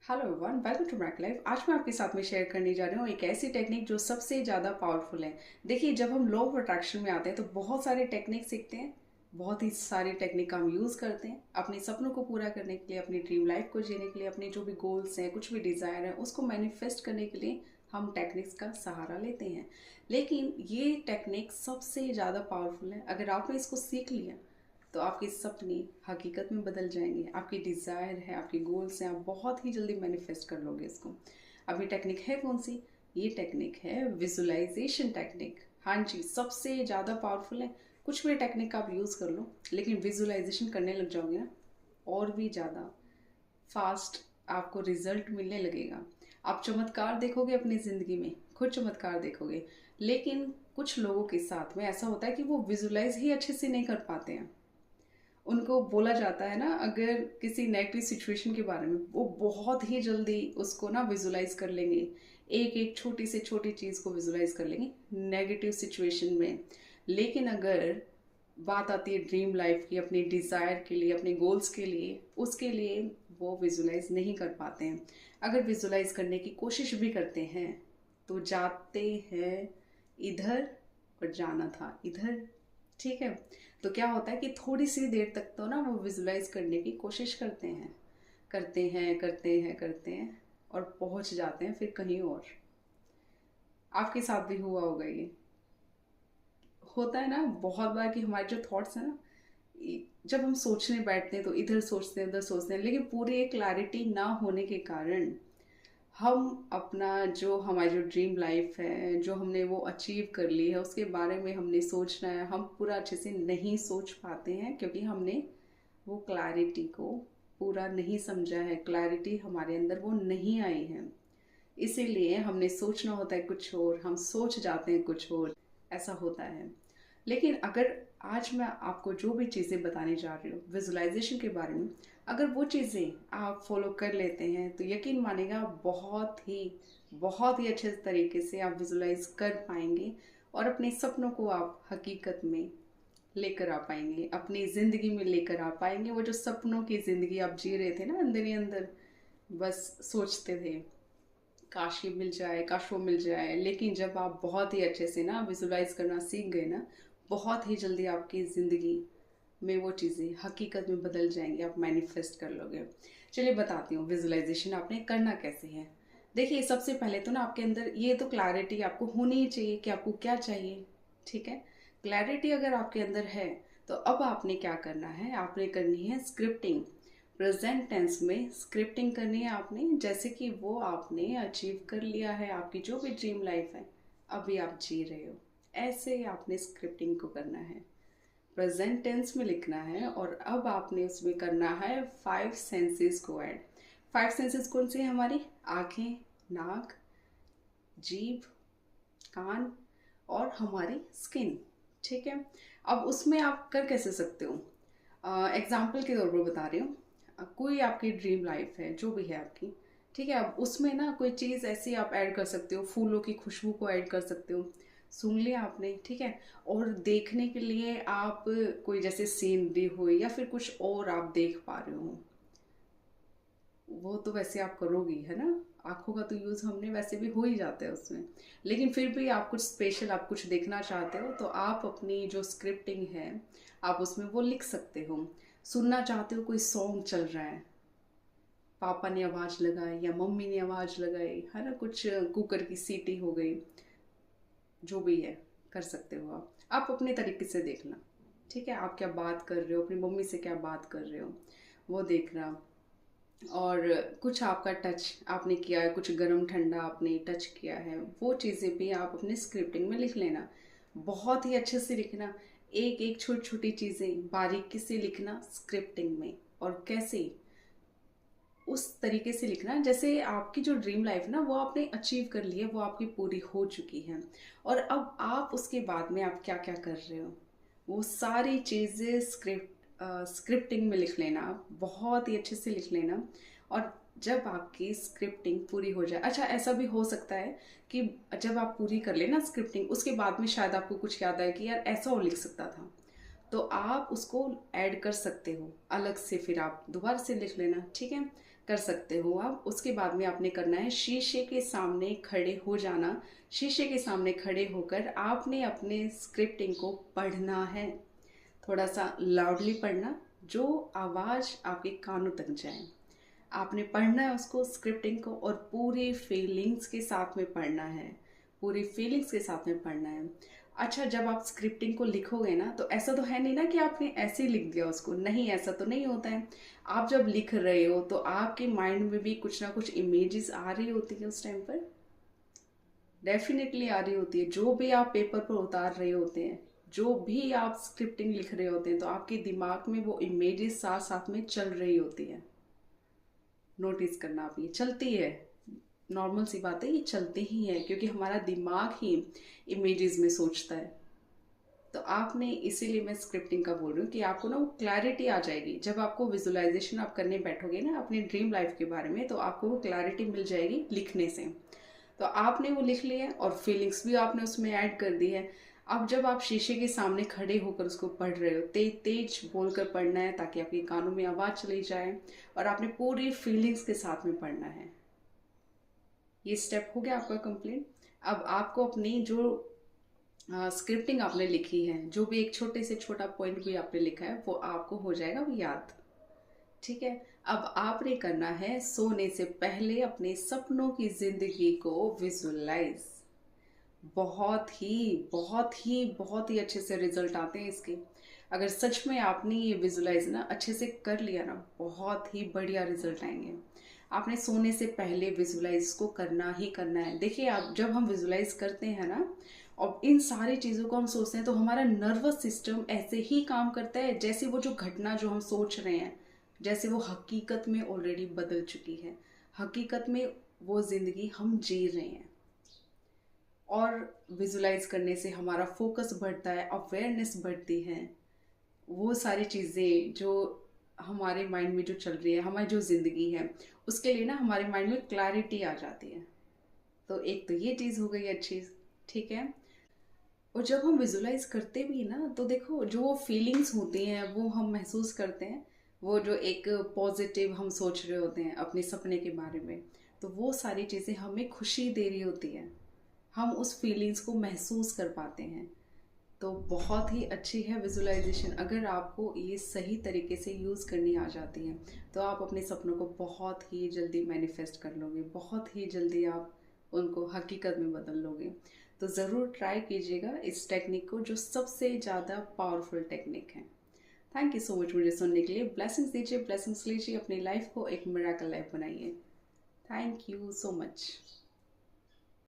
Hello everyone, welcome to Mac life. आज मैं आपके साथ में शेयर करने जा रही हूँ एक ऐसी टेक्निक जो सबसे ज़्यादा पावरफुल है। देखिए, जब हम लॉ ऑफ अट्रैक्शन में आते हैं तो बहुत सारे टेक्निक सीखते हैं। बहुत ही सारी टेक्निक का हम यूज़ करते हैं अपने सपनों को पूरा करने के लिए, अपनी ड्रीम लाइफ को जीने के लिए, अपने जो भी गोल्स हैं, कुछ भी डिज़ायर है, उसको मैनिफेस्ट करने के लिए हम टेक्निक्स का सहारा लेते हैं। लेकिन ये टेक्निक सबसे ज़्यादा पावरफुल है। अगर आपने इसको सीख लिया तो आपके सपने हकीकत में बदल जाएंगे। आपकी डिज़ायर है, आपके गोल्स हैं, आप बहुत ही जल्दी मैनिफेस्ट कर लोगे इसको। अब ये टेक्निक है कौन सी? ये टेक्निक है विजुअलाइजेशन टेक्निक। हाँ जी, सबसे ज़्यादा पावरफुल है। कुछ भी टेक्निक आप यूज़ कर लो, लेकिन विजुअलाइजेशन करने लग जाओगे ना, और भी ज़्यादा फास्ट आपको रिजल्ट मिलने लगेगा। आप चमत्कार देखोगे अपनी ज़िंदगी में, खुद चमत्कार देखोगे। लेकिन कुछ लोगों के साथ में ऐसा होता है कि वो विजुलाइज ही अच्छे से नहीं कर पाते हैं। उनको बोला जाता है ना, अगर किसी नेगेटिव सिचुएशन के बारे में, वो बहुत ही जल्दी उसको ना विजुलाइज कर लेंगे। एक एक छोटी से छोटी चीज़ को विजुलाइज कर लेंगे नेगेटिव सिचुएशन में। लेकिन अगर बात आती है ड्रीम लाइफ की, अपनी डिज़ायर के लिए, अपने गोल्स के लिए, उसके लिए वो विजुलाइज नहीं कर पाते हैं। अगर विजुलाइज करने की कोशिश भी करते हैं तो जाते हैं इधर, और जाना था इधर। ठीक है, तो क्या होता है कि थोड़ी सी देर तक तो ना वो विजुलाइज करने की कोशिश करते हैं, करते हैं और पहुंच जाते हैं फिर कहीं और। आपके साथ भी हुआ होगा ये। होता है ना बहुत बार कि हमारे जो थॉट्स हैं ना, जब हम सोचने बैठते हैं तो इधर सोचते हैं, उधर सोचते हैं, लेकिन पूरी एक क्लैरिटी ना होने के कारण हम अपना जो हमारी जो ड्रीम लाइफ है, जो हमने वो अचीव कर ली है, उसके बारे में हमने सोचना है, हम पूरा अच्छे से नहीं सोच पाते हैं, क्योंकि हमने वो क्लैरिटी को पूरा नहीं समझा है, क्लैरिटी हमारे अंदर वो नहीं आई है। इसीलिए हमने सोचना होता है कुछ और, हम सोच जाते हैं कुछ और, ऐसा होता है। लेकिन अगर आज मैं आपको जो भी चीज़ें बताने जा रही हूँ विजुलाइजेशन के बारे में, अगर वो चीज़ें आप फॉलो कर लेते हैं तो यकीन मानेगा बहुत ही अच्छे तरीके से आप विजुलाइज कर पाएंगे और अपने सपनों को आप हकीकत में लेकर आ पाएंगे, अपनी ज़िंदगी में लेकर आ पाएंगे। वो जो सपनों की ज़िंदगी आप जी रहे थे ना अंदर ही अंदर, बस सोचते थे काश ये मिल जाए, काश वो मिल जाए। लेकिन जब आप बहुत ही अच्छे से ना विजुलाइज करना सीख गए ना, बहुत ही जल्दी आपकी ज़िंदगी में वो चीज़ें हकीकत में बदल जाएंगी, आप मैनिफेस्ट कर लोगे। चलिए बताती हूँ विजुलाइजेशन आपने करना कैसे है। देखिए, सबसे पहले तो ना आपके अंदर ये तो क्लैरिटी आपको होनी ही चाहिए कि आपको क्या चाहिए। ठीक है, क्लैरिटी अगर आपके अंदर है तो अब आपने क्या करना है, आपने करनी है स्क्रिप्टिंग। प्रेजेंट टेंस में स्क्रिप्टिंग करनी है आपने, जैसे कि वो आपने अचीव कर लिया है, आपकी जो भी ड्रीम लाइफ है अभी आप जी रहे हो, ऐसे आपने स्क्रिप्टिंग को करना है। प्रेजेंट टेंस में लिखना है और अब आपने उसमें करना है 5 सेंसेस को ऐड। 5 सेंसेस कौन से हैं हमारी? आँखें, नाक, जीभ, कान और हमारी स्किन। ठीक है, अब उसमें आप कर कैसे सकते हो? एग्जाम्पल के तौर पर बता रही हूँ। कोई आपकी ड्रीम लाइफ है, जो भी है आपकी, ठीक है, अब उसमें ना कोई चीज़ ऐसी आप ऐड कर सकते हो, फूलों की खुशबू को ऐड कर सकते हो। सुन लिया आपने, ठीक है। और देखने के लिए आप कोई जैसे सीनरी हो या फिर कुछ और आप देख पा रहे हो, वो तो वैसे आप करोगी, है ना। आंखों का तो यूज़ हमने वैसे भी हो ही जाता है उसमें। लेकिन फिर भी आप कुछ स्पेशल, आप कुछ देखना चाहते हो तो आप अपनी जो स्क्रिप्टिंग है आप उसमें वो लिख सकते हो। सुनना चाहते हो, कोई सॉन्ग चल रहा है, पापा ने आवाज़ लगाई या मम्मी ने आवाज़ लगाई, है ना, कुछ कुकर की सीटी हो गई, जो भी है कर सकते हो आप अपने तरीके से देखना। ठीक है, आप क्या बात कर रहे हो, अपनी मम्मी से क्या बात कर रहे हो, वो देखना। और कुछ आपका टच आपने किया है, कुछ गर्म ठंडा आपने टच किया है, वो चीज़ें भी आप अपने स्क्रिप्टिंग में लिख लेना। बहुत ही अच्छे से लिखना, एक एक छोटी छोटी चीज़ें बारीकी से लिखना स्क्रिप्टिंग में। और कैसे? उस तरीके से लिखना जैसे आपकी जो ड्रीम लाइफ ना वो आपने अचीव कर ली है, वो आपकी पूरी हो चुकी है। और अब आप उसके बाद में आप क्या क्या कर रहे हो, वो सारी चीज़ें स्क्रिप्टिंग में लिख लेना, बहुत ही अच्छे से लिख लेना। और जब आपकी स्क्रिप्टिंग पूरी हो जाए, अच्छा ऐसा भी हो सकता है कि जब आप पूरी कर लेना स्क्रिप्टिंग, उसके बाद में शायद आपको कुछ याद आए कि यार ऐसा और लिख सकता था, तो आप उसको ऐड कर सकते हो अलग से, फिर आप दोबारा से लिख लेना। ठीक है, कर सकते हो आप। उसके बाद में आपने करना है शीशे के सामने खड़े हो जाना। शीशे के सामने खड़े होकर आपने अपने स्क्रिप्टिंग को पढ़ना है, थोड़ा सा लाउडली पढ़ना, जो आवाज़ आपके कानों तक जाए। आपने पढ़ना है उसको, स्क्रिप्टिंग को, और पूरी फीलिंग्स के साथ में पढ़ना है, पूरी फीलिंग्स के साथ में पढ़ना है। अच्छा, जब आप स्क्रिप्टिंग को लिखोगे ना, तो ऐसा तो है नहीं ना कि आपने ऐसे ही लिख दिया उसको, नहीं, ऐसा तो नहीं होता है। आप जब लिख रहे हो तो आपके माइंड में भी कुछ ना कुछ इमेजेस आ रही होती है उस टाइम पर, डेफिनेटली आ रही होती है। जो भी आप पेपर पर उतार रहे होते हैं, जो भी आप स्क्रिप्टिंग लिख रहे होते हैं, तो आपके दिमाग में वो इमेजेस साथ साथ में चल रही होती है। नोटिस करना आप, ये चलती है, नॉर्मल सी बात है, ये चलती ही है, क्योंकि हमारा दिमाग ही इमेजेस में सोचता है। तो आपने, इसीलिए मैं स्क्रिप्टिंग का बोल रही हूँ कि आपको ना वो क्लैरिटी आ जाएगी। जब आपको विजुअलाइजेशन आप करने बैठोगे ना अपनी ड्रीम लाइफ के बारे में, तो आपको वो क्लैरिटी मिल जाएगी लिखने से। तो आपने वो लिख लिया और फीलिंग्स भी आपने उसमें ऐड कर दी है। अब जब आप शीशे के सामने खड़े होकर उसको पढ़ रहे हो, तेज तेज बोलकर पढ़ना है ताकि आपके कानों में आवाज़ चली जाए, और आपने पूरी फीलिंग्स के साथ में पढ़ना है। ये स्टेप हो गया आपका कंप्लीट। अब आपको अपनी जो स्क्रिप्टिंग आपने लिखी है, जो भी एक छोटे से छोटा पॉइंट भी आपने लिखा है, वो आपको हो जाएगा वो याद। ठीक है। अब आपने करना है सोने से पहले अपने सपनों की जिंदगी को विजुअलाइज। बहुत ही बहुत ही बहुत ही अच्छे से रिजल्ट आते हैं इसके। अगर सच में आपने ये विजुलाइज ना अच्छे से कर लिया ना, बहुत ही बढ़िया रिजल्ट आएंगे। आपने सोने से पहले विजुलाइज को करना ही करना है। देखिए, आप जब हम विजुलाइज करते हैं ना और इन सारी चीज़ों को हम सोचते हैं, तो हमारा नर्वस सिस्टम ऐसे ही काम करता है जैसे वो जो घटना जो हम सोच रहे हैं, जैसे वो हकीकत में ऑलरेडी बदल चुकी है, हकीकत में वो ज़िंदगी हम जी रहे हैं। और विजुलाइज करने से हमारा फोकस बढ़ता है, अवेयरनेस बढ़ती है, वो सारी चीज़ें जो हमारे माइंड में जो चल रही है, हमारी जो ज़िंदगी है, उसके लिए ना हमारे माइंड में क्लैरिटी आ जाती है। तो एक तो ये चीज़ हो गई अच्छी। ठीक है। और जब हम विजुलाइज करते भी ना, तो देखो जो वो फीलिंग्स होती हैं वो हम महसूस करते हैं, वो जो एक पॉजिटिव हम सोच रहे होते हैं अपने सपने के बारे में, तो वो सारी चीज़ें हमें खुशी दे रही होती है, हम उस फीलिंग्स को महसूस कर पाते हैं। तो बहुत ही अच्छी है विजुअलाइजेशन। अगर आपको ये सही तरीके से यूज़ करनी आ जाती है, तो आप अपने सपनों को बहुत ही जल्दी मैनिफेस्ट कर लोगे, बहुत ही जल्दी आप उनको हकीकत में बदल लोगे। तो ज़रूर ट्राई कीजिएगा इस टेक्निक को, जो सबसे ज़्यादा पावरफुल टेक्निक है। थैंक यू सो मच मुझे सुनने के लिए। ब्लेसिंग्स दीजिए, ब्लेसिंग्स लीजिए, अपनी लाइफ को एक मिरेकल लाइफ बनाइए। Thank you so much.